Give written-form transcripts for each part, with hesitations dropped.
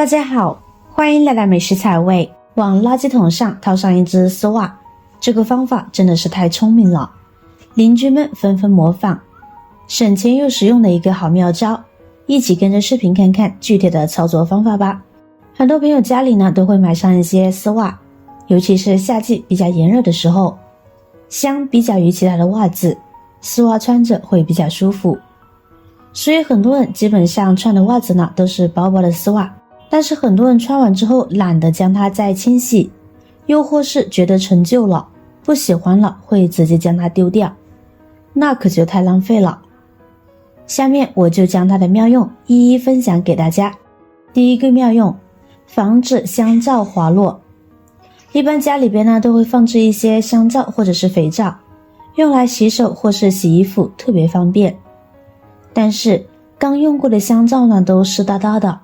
大家好，欢迎来到美食采味。往垃圾桶上套上一只丝袜，这个方法真的是太聪明了，邻居们纷纷模仿，省钱又实用的一个好妙招。一起跟着视频看看具体的操作方法吧。很多朋友家里呢都会买上一些丝袜，尤其是夏季比较炎热的时候，相比较于其他的袜子，丝袜穿着会比较舒服，所以很多人基本上穿的袜子呢都是薄薄的丝袜。但是很多人穿完之后懒得将它再清洗，又或是觉得陈旧了，不喜欢了，会直接将它丢掉，那可就太浪费了。下面我就将它的妙用一一分享给大家。第一个妙用，防止香皂滑落。一般家里边呢都会放置一些香皂或者是肥皂，用来洗手或是洗衣服特别方便。但是刚用过的香皂呢都湿哒哒的，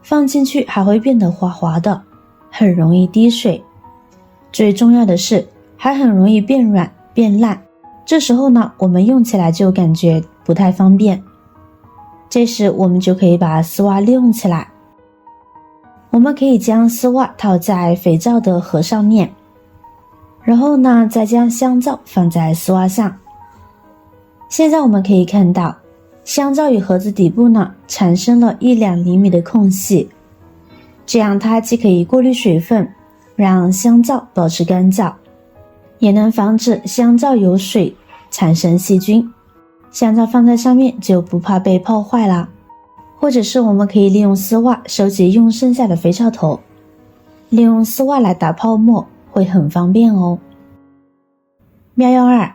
放进去还会变得滑滑的，很容易滴水。最重要的是还很容易变软变烂，这时候呢我们用起来就感觉不太方便。这时我们就可以把丝袜利用起来。我们可以将丝袜套在肥皂的盒上面，然后呢再将香皂放在丝袜上。现在我们可以看到香皂与盒子底部呢产生了1-2厘米的空隙，这样它既可以过滤水分，让香皂保持干燥，也能防止香皂有水产生细菌。香皂放在上面就不怕被泡坏啦。或者是我们可以利用丝袜收集用剩下的肥皂头，利用丝袜来打泡沫会很方便哦。妙用2，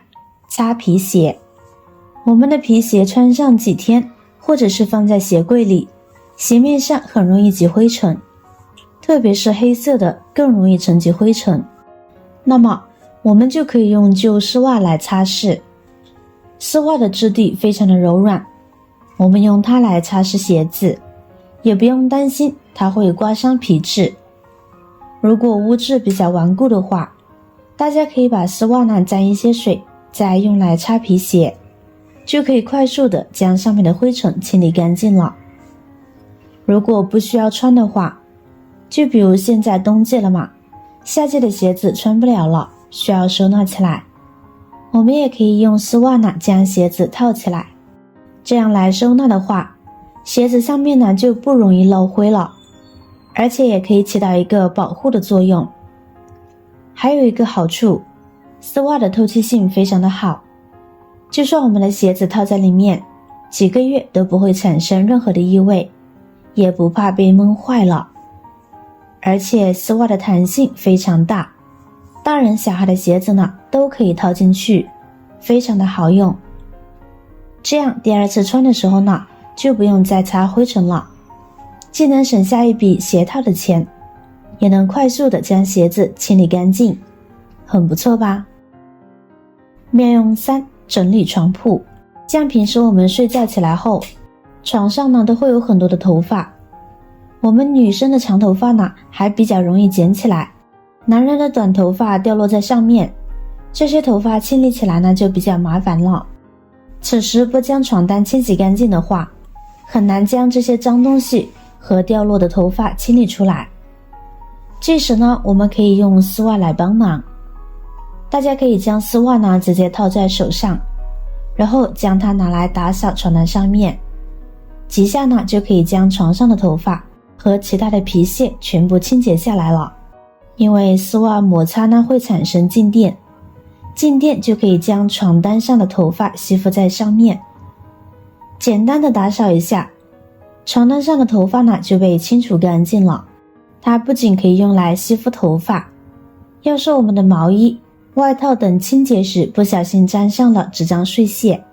擦皮鞋。我们的皮鞋穿上几天，或者是放在鞋柜里，鞋面上很容易积灰尘，特别是黑色的更容易沉积灰尘。那么我们就可以用旧丝袜来擦拭。丝袜的质地非常的柔软，我们用它来擦拭鞋子，也不用担心它会刮伤皮质。如果污渍比较顽固的话，大家可以把丝袜呢沾一些水，再用来擦皮鞋，就可以快速的将上面的灰尘清理干净了。如果不需要穿的话，就比如现在冬季了嘛，夏季的鞋子穿不了了，需要收纳起来，我们也可以用丝袜呢将鞋子套起来，这样来收纳的话，鞋子上面呢就不容易落灰了，而且也可以起到一个保护的作用。还有一个好处，丝袜的透气性非常的好，就算我们的鞋子套在里面，几个月都不会产生任何的异味，也不怕被闷坏了。而且丝袜的弹性非常大，大人小孩的鞋子呢都可以套进去，非常的好用。这样第2次穿的时候呢就不用再擦灰尘了，既能省下一笔鞋套的钱，也能快速的将鞋子清理干净，很不错吧。妙用3，整理床铺。像平时我们睡觉起来后，床上呢都会有很多的头发，我们女生的长头发呢还比较容易捡起来，男人的短头发掉落在上面，这些头发清理起来呢就比较麻烦了。此时不将床单清洗干净的话，很难将这些脏东西和掉落的头发清理出来。这时呢我们可以用丝袜来帮忙。大家可以将丝袜呢直接套在手上，然后将它拿来打扫床单上面，几下呢就可以将床上的头发和其他的皮屑全部清洁下来了。因为丝袜摩擦呢会产生静电，静电就可以将床单上的头发吸附在上面，简单的打扫一下，床单上的头发呢就被清除干净了。它不仅可以用来吸附头发，要是我们的毛衣、外套等清洁时不小心沾上了纸张碎屑，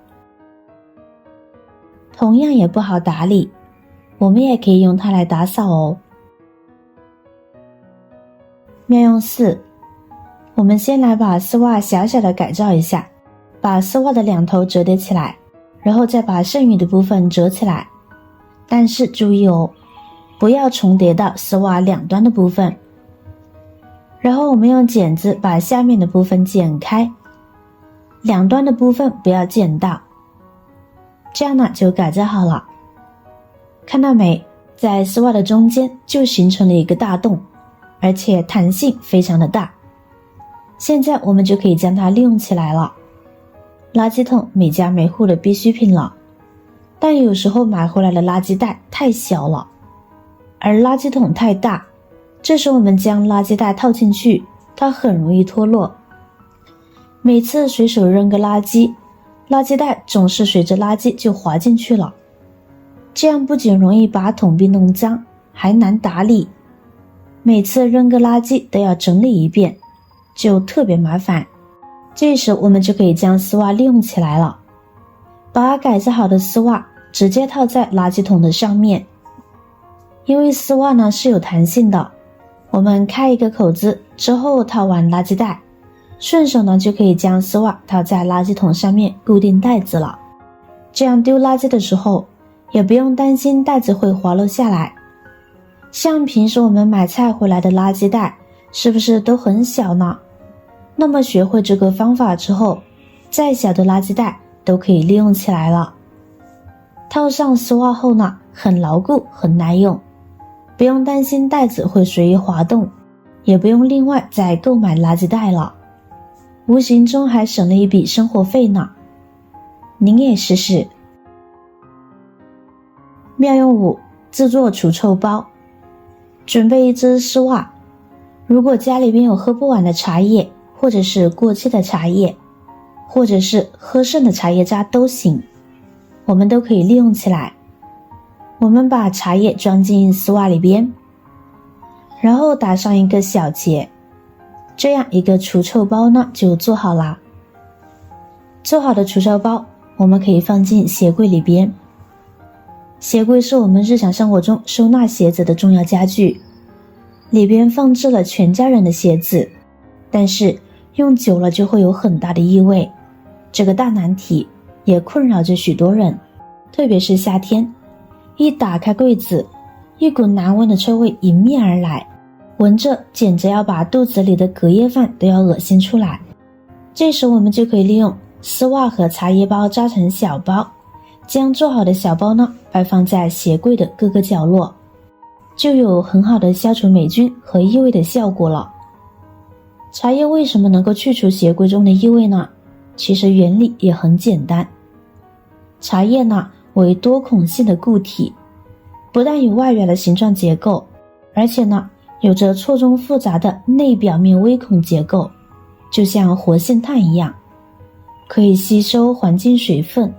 同样也不好打理，我们也可以用它来打扫哦。妙用4，我们先来把丝袜小小的改造一下，把丝袜的2头折叠起来，然后再把剩余的部分折起来。但是注意哦，不要重叠到丝袜两端的部分。然后我们用剪子把下面的部分剪开，两端的部分不要剪到，这样呢就改造好了。看到没？在丝袜的中间就形成了一个大洞，而且弹性非常的大。现在我们就可以将它利用起来了。垃圾桶每家每户的必需品了，但有时候买回来的垃圾袋太小了，而垃圾桶太大，这时我们将垃圾袋套进去，它很容易脱落。每次随手扔个垃圾，垃圾袋总是随着垃圾就滑进去了，这样不仅容易把桶壁弄脏，还难打理。每次扔个垃圾都要整理一遍，就特别麻烦。这时我们就可以将丝袜利用起来了，把改造好的丝袜直接套在垃圾桶的上面。因为丝袜呢是有弹性的，我们开一个口子之后套完垃圾袋，顺手呢就可以将丝袜套在垃圾桶上面固定袋子了。这样丢垃圾的时候也不用担心袋子会滑落下来。像平时我们买菜回来的垃圾袋是不是都很小呢？那么学会这个方法之后，再小的垃圾袋都可以利用起来了。套上丝袜后呢，很牢固很耐用，不用担心袋子会随意滑动，也不用另外再购买垃圾袋了，无形中还省了一笔生活费呢。您也试试。妙用5：制作除臭包。准备一只丝袜，如果家里边有喝不完的茶叶，或者是过期的茶叶，或者是喝剩的茶叶渣都行，我们都可以利用起来。我们把茶叶装进丝袜里边，然后打上一个小结，这样一个除臭包呢就做好了。做好的除臭包我们可以放进鞋柜里边。鞋柜是我们日常生活中收纳鞋子的重要家具，里边放置了全家人的鞋子，但是用久了就会有很大的异味，这个大难题也困扰着许多人。特别是夏天，一打开柜子，一股难闻的臭味迎面而来，闻着简直要把肚子里的隔夜饭都要恶心出来。这时我们就可以利用丝袜和茶叶包扎成小包，将做好的小包呢摆放在鞋柜的各个角落，就有很好的消除霉菌和异味的效果了。茶叶为什么能够去除鞋柜中的异味呢？其实原理也很简单。茶叶呢为多孔性的固体，不但有外表的形状结构，而且呢有着错综复杂的内表面微孔结构，就像活性炭一样，可以吸收环境水分、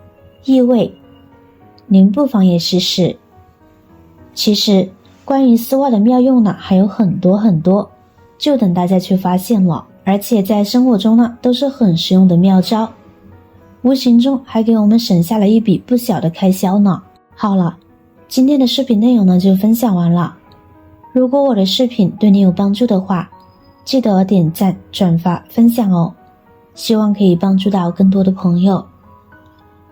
异味。您不妨也试试。其实关于丝袜的妙用呢还有很多很多，就等大家去发现了。而且在生活中呢都是很实用的妙招，无形中还给我们省下了一笔不小的开销呢。好了，今天的视频内容呢就分享完了。如果我的视频对你有帮助的话，记得点赞、转发、分享哦，希望可以帮助到更多的朋友。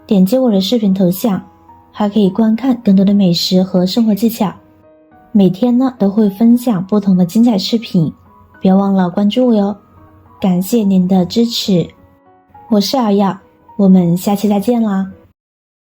点击我的视频头像，还可以观看更多的美食和生活技巧。每天呢都会分享不同的精彩视频，别忘了关注我哟。感谢您的支持，我是瑶瑶，我们下期再见啦。